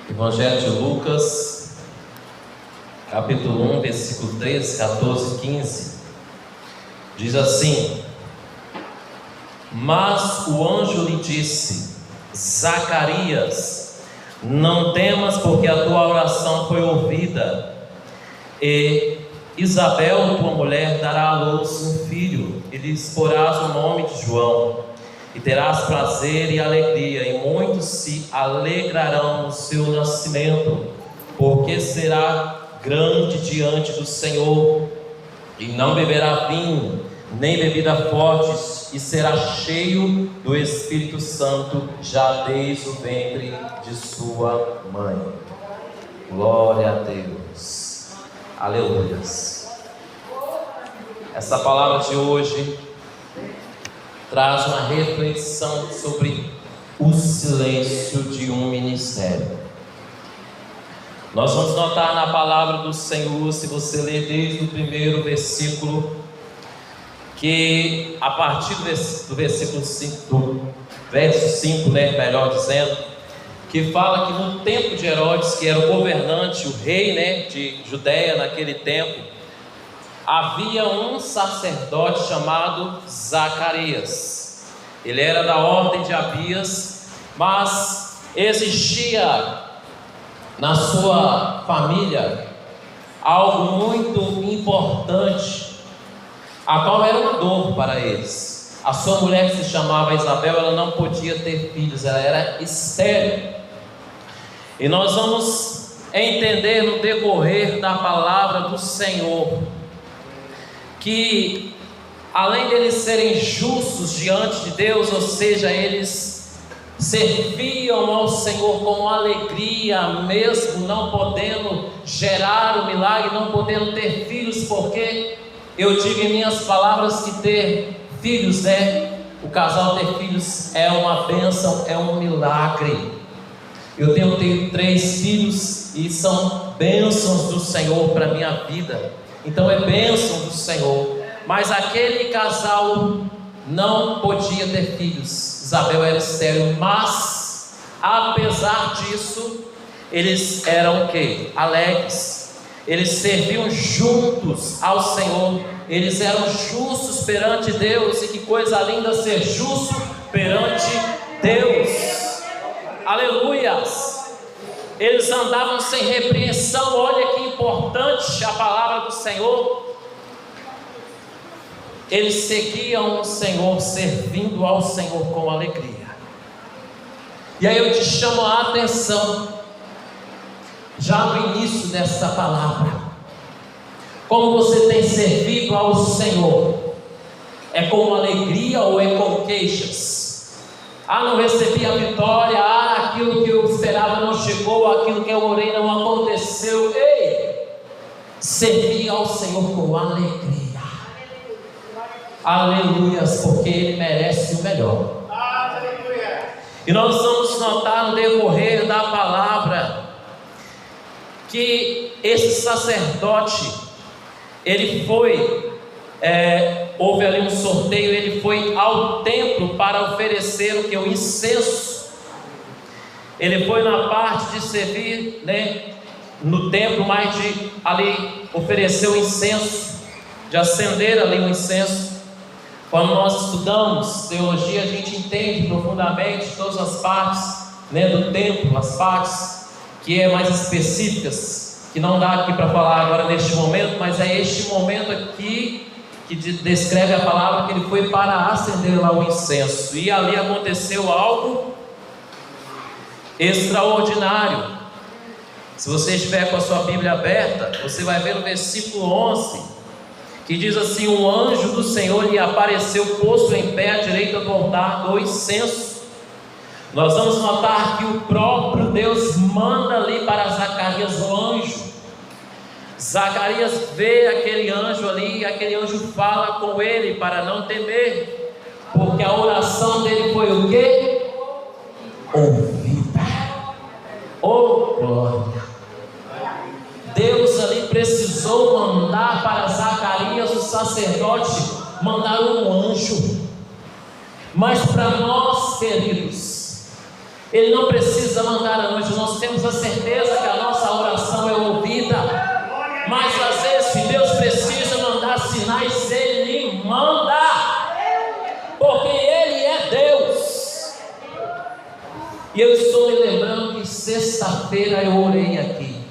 Evangelho de Lucas, capítulo 1, versículo 13, 14 e 15, diz assim: Mas o anjo lhe disse: Zacarias, não temas, porque a tua oração foi ouvida, e Isabel, tua mulher, dará à luz um filho, e lhes porás o nome de João. E terás prazer e alegria, e muitos se alegrarão no seu nascimento, porque será grande diante do Senhor, e não beberá vinho, nem bebida forte, e será cheio do Espírito Santo, já desde o ventre de sua mãe. Glória a Deus, aleluias. Essa palavra de hoje traz uma reflexão sobre o silêncio de um ministério. Nós vamos notar na palavra do Senhor, se você ler desde o primeiro versículo, que a partir do versículo 5, do verso 5, melhor dizendo, que fala que no tempo de Herodes, que era o governante, o rei, de Judeia naquele tempo, havia um sacerdote chamado Zacarias. Ele era da ordem de Abias, mas existia na sua família algo muito importante, a qual era uma dor para eles. A sua mulher, que se chamava Isabel, ela não podia ter filhos, ela era estéril. E nós vamos entender no decorrer da palavra do Senhor que, além deles serem justos diante de Deus, ou seja, eles serviam ao Senhor com alegria, mesmo não podendo gerar o milagre, não podendo ter filhos, porque eu digo em minhas palavras que ter filhos, o casal ter filhos é uma bênção, é um milagre. Eu tenho 3 filhos e são bênçãos do Senhor para a minha vida. Então é bênção do Senhor. Mas aquele casal não podia ter filhos. Isabel era estéril, mas apesar disso, eles eram o quê? Alegres. Eles serviam juntos ao Senhor. Eles eram justos perante Deus. E que coisa linda ser justo perante Deus. Aleluias. Eles andavam sem repreensão. Olha que importante a palavra do Senhor. Eles seguiam o Senhor, servindo ao Senhor com alegria. E aí eu te chamo a atenção, já no início dessa palavra, como você tem servido ao Senhor? É com alegria ou é com queixas? Não recebi a vitória, aquilo que eu esperava não chegou, aquilo que eu orei não aconteceu. Ei, servir ao Senhor com alegria. Aleluias, porque Ele merece o melhor. Aleluia. E nós vamos notar no decorrer da palavra que esse sacerdote, ele foi, houve ali um sorteio, ele foi ao templo para oferecer o que? O incenso. Ele foi na parte de servir, no templo, mas de ali oferecer o incenso, de acender ali o incenso. Quando nós estudamos teologia, a gente entende profundamente todas as partes do templo, as partes que é mais específicas, que não dá aqui para falar agora neste momento, mas é este momento aqui que descreve a palavra que ele foi para acender lá o incenso, e ali aconteceu algo extraordinário. Se você estiver com a sua Bíblia aberta, você vai ver no versículo 11, que diz assim: um anjo do Senhor lhe apareceu posto em pé à direita do altar do incenso. Nós vamos notar que o próprio Deus manda ali para Zacarias o anjo. Zacarias vê aquele anjo ali, e aquele anjo fala com ele para não temer, porque a oração dele foi o quê? Ouvida. Oh glória! Deus ali precisou mandar para Zacarias, o sacerdote, mandar um anjo. Mas para nós, queridos, Ele não precisa mandar anjo. Nós temos a certeza que a nossa oração é ouvida. Mas às vezes, se Deus precisa mandar sinais, Ele manda, porque Ele é Deus. E eu estou me lembrando que sexta-feira eu orei aqui,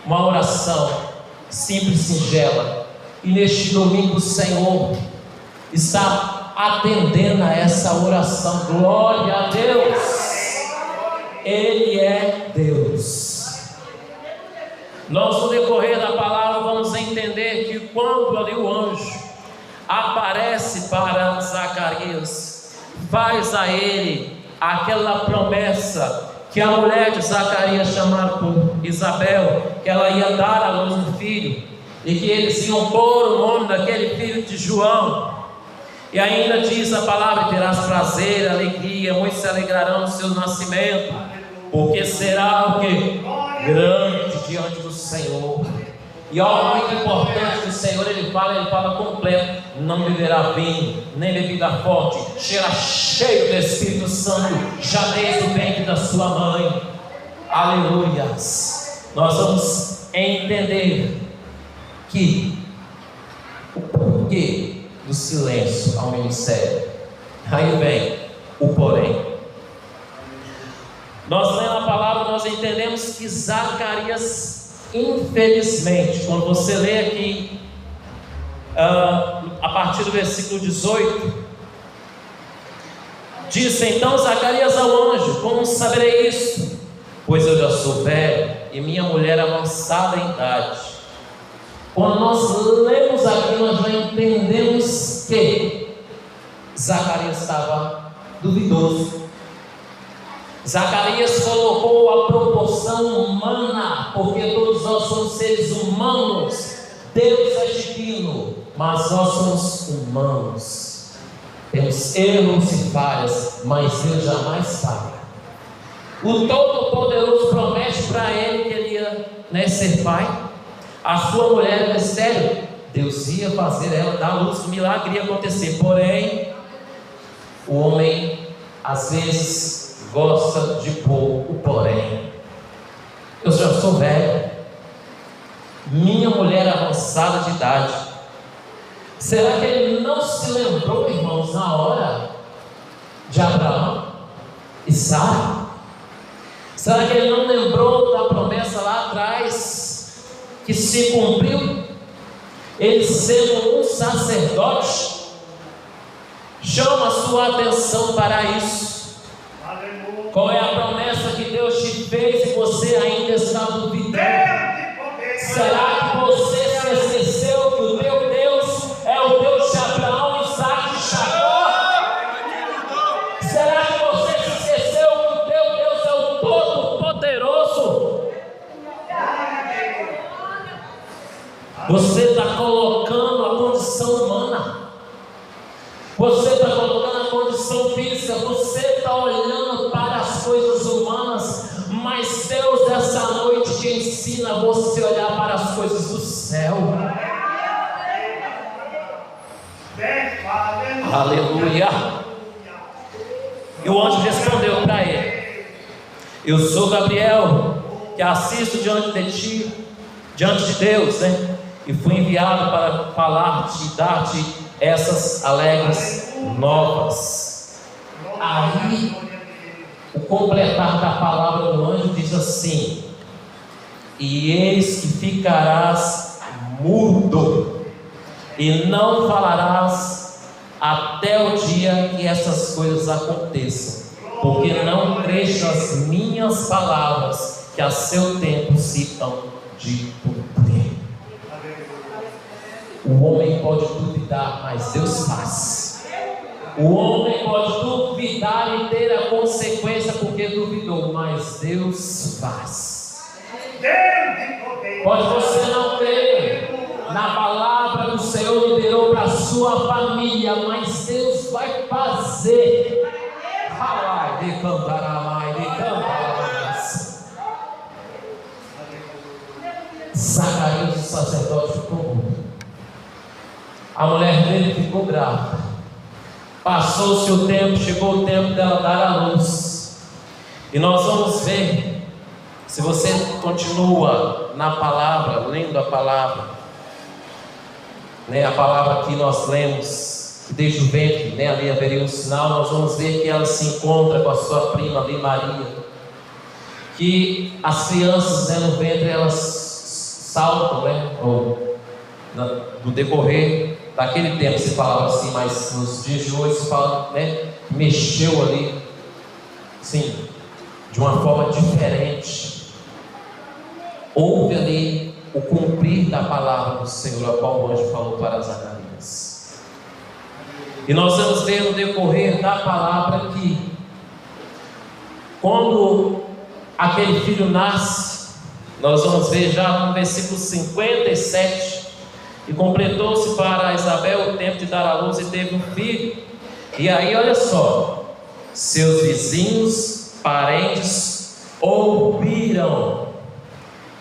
uma oração simples, singela, e neste domingo o Senhor está atendendo a essa oração. Glória a Deus. Ele é Deus. Nós, no decorrer da palavra, vamos entender que quando ali o anjo aparece para Zacarias, faz a ele aquela promessa que a mulher de Zacarias, chamada por Isabel, que ela ia dar à luz um filho, e que eles iam pôr o nome daquele filho de João. E ainda diz a palavra: terás prazer, alegria, muitos se alegrarão no seu nascimento, porque será o que? Grande diante do Senhor. E algo muito importante que o Senhor ele fala completo: não beberá vinho, nem bebida forte, será cheio do Espírito Santo, já desde o ventre da sua mãe. Aleluias. Nós vamos entender que o porquê do silêncio ao ministério. Aí vem o porém. Nós lendo a palavra, nós entendemos que Zacarias, infelizmente, quando você lê aqui a partir do versículo 18, disse então Zacarias ao anjo: como saberei isso? Pois eu já sou velho e minha mulher avançada em idade. Quando nós lemos aqui, nós já entendemos que Zacarias estava duvidoso. Zacarias colocou a proporção humana, porque todos nós somos seres humanos. Deus é divino, mas nós somos humanos. Temos erros e falhas, mas Deus jamais falha. O Todo-Poderoso promete para ele que ele ia ser pai. A sua mulher é estéril, Deus ia fazer ela dar luz, o milagre ia acontecer. Porém, o homem às vezes gosta de pôr o porém. Eu já sou velho, minha mulher avançada de idade. Será que ele não se lembrou, irmãos, na hora de Abraão e Sara? Será que ele não lembrou da promessa lá atrás que se cumpriu? Ele sendo um sacerdote, chama a sua atenção para isso. Qual é a promessa que Deus te fez e você ainda está duvidando? Será que você se esqueceu que o teu Deus é o Deus de Abraão, Isaac e Jacó? Será que você se esqueceu que o teu Deus é o Todo-Poderoso? Você está colocando a condição humana, você está colocando a condição física, você está olhando para as coisas humanas, mas Deus essa noite te ensina a você olhar para as coisas do céu. Aleluia. E o anjo respondeu para ele: eu sou Gabriel, que assisto diante de ti, diante de Deus, e fui enviado para falar-te e dar-te essas alegres novas. Aí, o completar da palavra do anjo diz assim: e eis que ficarás mudo, e não falarás até o dia que essas coisas aconteçam, porque não creste nas minhas palavras, que a seu tempo se hão de cumprir. O homem pode duvidar, mas Deus faz. O homem pode duvidar e ter a consequência porque duvidou, mas Deus faz. Pode você não crer na palavra que o Senhor liberou para a sua família, mas Deus vai fazer. Zacarias, o sacerdote, ficou mudo. A mulher dele ficou grávida. Passou-se o tempo, chegou o tempo dela dar à luz. E nós vamos ver, se você continua na palavra, lendo a palavra, né, a palavra que nós lemos, desde o ventre, né, ali haveria um sinal, nós vamos ver que ela se encontra com a sua prima ali, Maria, que as crianças, né, no ventre, elas saltam, né, ou no decorrer daquele tempo se falava assim, mas nos dias de hoje se fala, né, mexeu ali, sim, de uma forma diferente. Houve ali o cumprir da palavra do Senhor, a qual o anjo falou para Zacarias. E nós vamos ver no decorrer da palavra que, quando aquele filho nasce, nós vamos ver já no versículo 57, e completou-se para Isabel o tempo de dar à luz e teve um filho. E aí, olha só, seus vizinhos, parentes, ouviram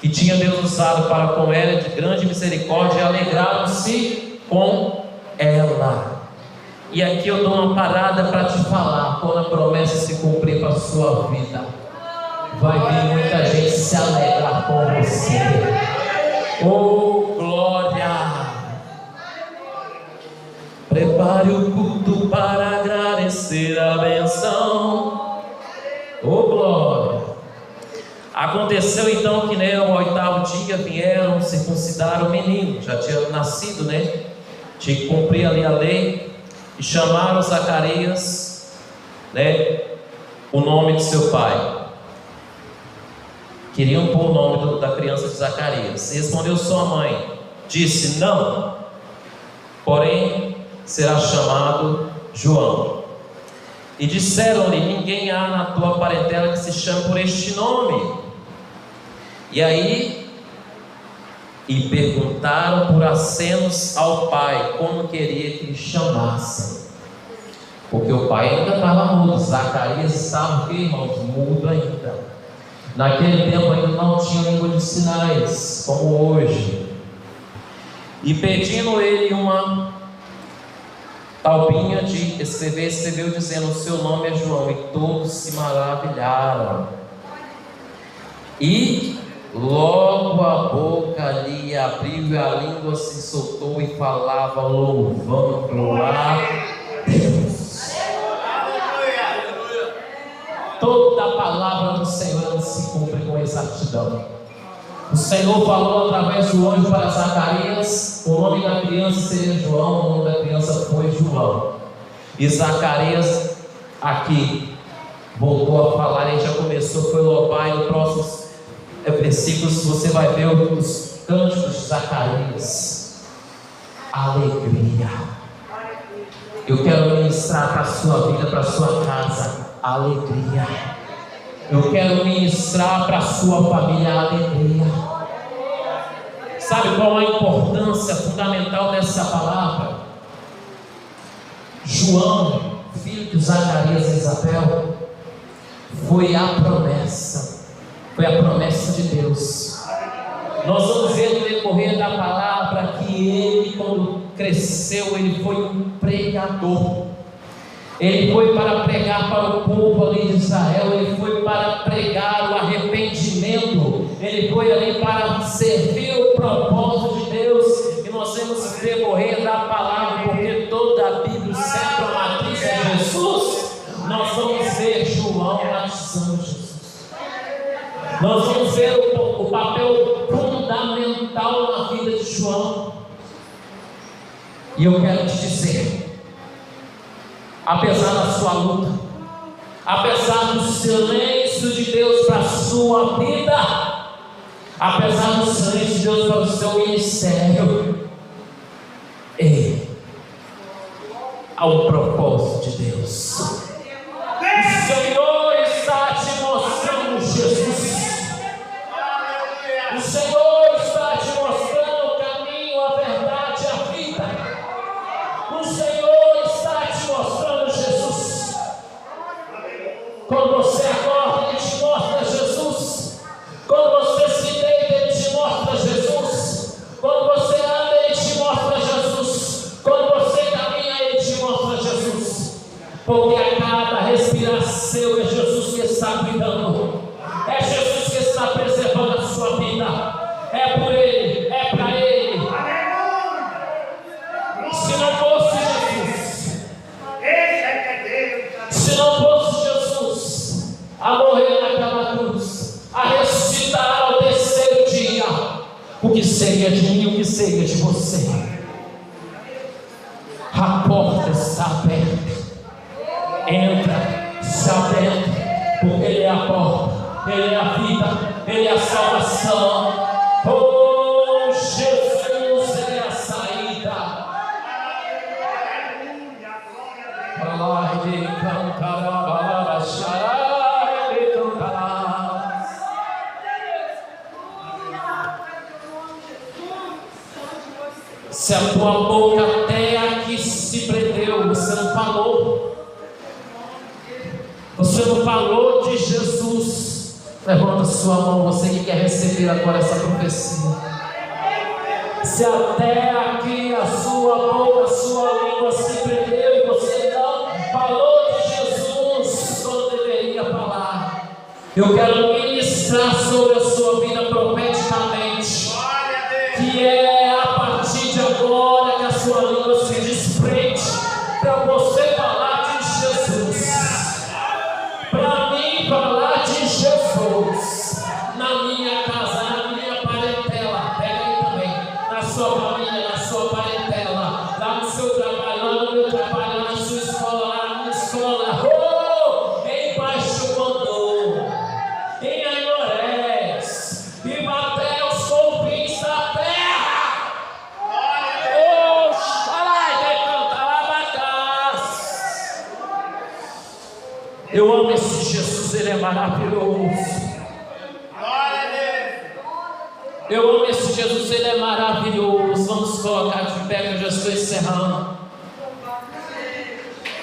que tinha Deus usado para com ela de grande misericórdia e alegraram-se com ela. E aqui eu dou uma parada para te falar, quando a promessa se cumprir para a sua vida, vai vir muita gente se alegrar com você. Oh, glória! Prepare o culto para agradecer a benção. Oh, glória! Aconteceu então que, né, no 8º dia vieram circuncidar o menino, já tinha nascido, né? Tinha que cumprir ali a lei, e chamaram Zacarias, né, o nome de seu pai. Queriam pôr o nome da criança de Zacarias. E respondeu sua mãe, disse: não, porém será chamado João. E disseram-lhe: ninguém há na tua parentela que se chame por este nome. E aí, e perguntaram por acenos ao pai como queria que lhe chamassem, porque o pai ainda estava mudo. Zacarias estava, irmãos, mudo ainda. Naquele tempo ainda não tinha língua de sinais, como hoje. E pedindo ele uma taubinha de escrever, escreveu dizendo: o seu nome é João. E todos se maravilharam. E logo a boca lhe abriu e a língua se soltou e falava, louvando a Deus. Toda a palavra do Senhor se cumpre com exatidão. O Senhor falou através do anjo para Zacarias: o nome da criança seria João. O nome da criança foi João. E Zacarias aqui voltou a falar, e já começou, foi louvar. E no próximo versículos você vai ver os cânticos de Zacarias. Alegria. Eu quero ministrar para a sua vida, para a sua casa, alegria. Eu quero ministrar para a sua família alegria. Sabe qual a importância fundamental dessa palavra? João, filho de Zacarias e Isabel, foi a promessa de Deus. Nós vamos ver no decorrer da palavra que ele, quando cresceu, ele foi um pregador. Ele foi para pregar para o povo ali de Israel, ele foi para pregar o arrependimento, ele foi ali para servir o propósito de Deus. E nós temos que decorrer da palavra, porque toda a Bíblia sempre a matriz de Jesus. Nós vamos ver João batizando Jesus. Nós vamos ver o papel fundamental na vida de João. E eu quero te dizer, apesar da sua luta, apesar do silêncio de Deus para a sua vida, apesar do silêncio de Deus para o seu ministério, há um propósito de Deus. O Senhor está te mostrando Jesus. O Senhor está te mostrando o caminho, a verdade, a vida. O Senhor está te mostrando Jesus. Quando você acorda, Ele te mostra Jesus. Quando você se deita, Ele te mostra Jesus. Quando você anda, Ele te mostra Jesus. Quando você caminha, Ele te mostra Jesus. Porque a preservando. É Jesus que está preservando a sua vida. É por Ele, é para Ele. Se não fosse Jesus, se não fosse Jesus a morrer naquela cruz, a ressuscitar ao terceiro dia, o que seria de mim, o que seria de você? A porta está aberta. Entra, se adentra, porque Ele é a porta, Ele é a vida, Ele é a salvação. Oh, Jesus, Ele é a saída. Ai, de cantar, de cantar. Se a tua boca até aqui se prendeu, você não falou. Você não falou de Jesus. Levanta sua mão, você que quer receber agora essa profecia. Se até aqui a sua boca, a sua língua se prendeu e você não falou de Jesus como deveria falar, eu quero ministrar sobre a sua vida profeticamente, que é a partir de agora que a sua língua se desprende para você falar de Jesus. Para mim falar de Jesus na minha casa, na minha parentela, pega aí também, na sua família, na sua parentela, lá no seu trabalho, lá no meu trabalho, lá na sua escola, lá na minha escola, em Baixo Mandou, em Aimorés, e até os confins da terra. Eu amo esse Jesus, Ele é maravilhoso. Eu amo esse Jesus, Ele é maravilhoso. Vamos colocar de pé que eu já estou encerrando.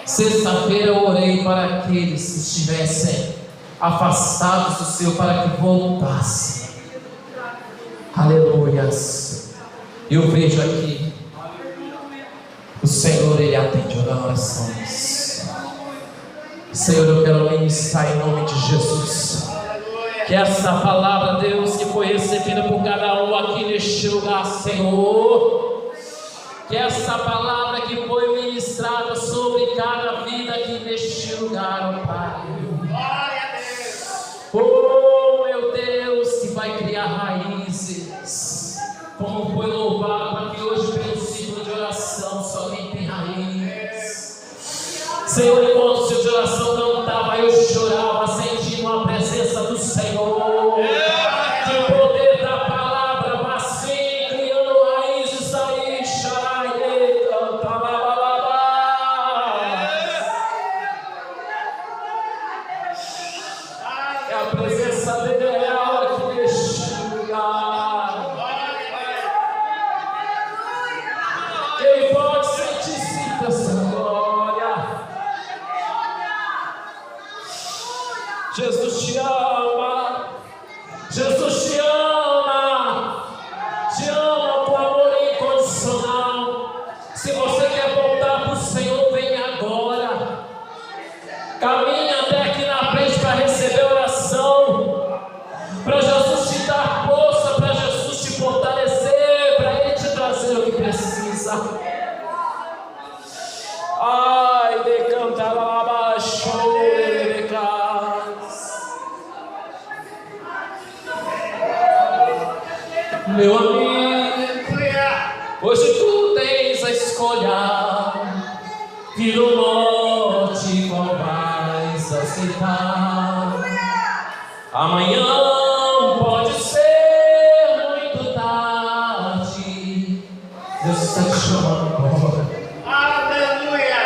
Sexta-feira eu orei para aqueles que estivessem afastados do Senhor, para que voltassem. Aleluias. Eu vejo aqui, o Senhor, Ele atende orações. Senhor, eu quero ministrar em nome de Jesus, que essa palavra, Deus, que foi recebida por cada um aqui neste lugar, Senhor, que essa palavra que foi ministrada sobre cada vida aqui neste lugar, ó Pai, oh meu Deus, que vai criar raízes, como foi louvado aqui hoje pelo ciclo de oração, só quem tem raiz. Senhor, enquanto o ciclo de oração cantava, eu chorava, sentindo a presença do Senhor, de poder da palavra, mas sim, criando raízes aí, xarai, cantava. É a presença dele real aqui neste lugar. Quem pode sentir, sinta essa glória. Jesus te ama, Jesus te ama com amor incondicional. Se você quer voltar para o Senhor, vem agora. Caminha até aqui na frente para receber oração, para Jesus te dar força, para Jesus te fortalecer, para Ele te trazer o que precisa. Ai, decanta lá abaixo, meu amigo, hoje tu tens a escolha, vira o norte, qual vais aceitar. Amanhã pode ser muito tarde, Deus está te chamando agora. Aleluia!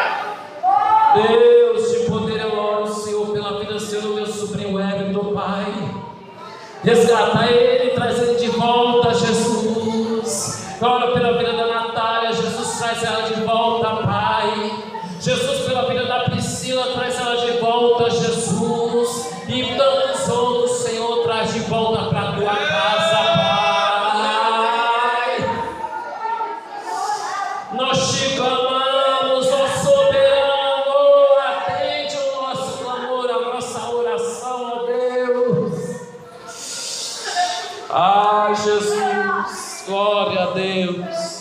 Deus de poder, eu oro, Senhor, pela vida do Senhor, meu sobrinho Everton, Pai. Resgata ele, traz ele de volta, Jesus. Ora pela vida da Natália, Jesus, traz ela de volta, Pai. Jesus, pela vida da Priscila, traz ela de volta, Jesus. E tantos outros, Senhor, traz de volta para a tua casa, Pai. Nós te clamamos, ó soberano, atende o nosso clamor, a nossa oração, ó Deus. Ai, Jesus, glória a Deus.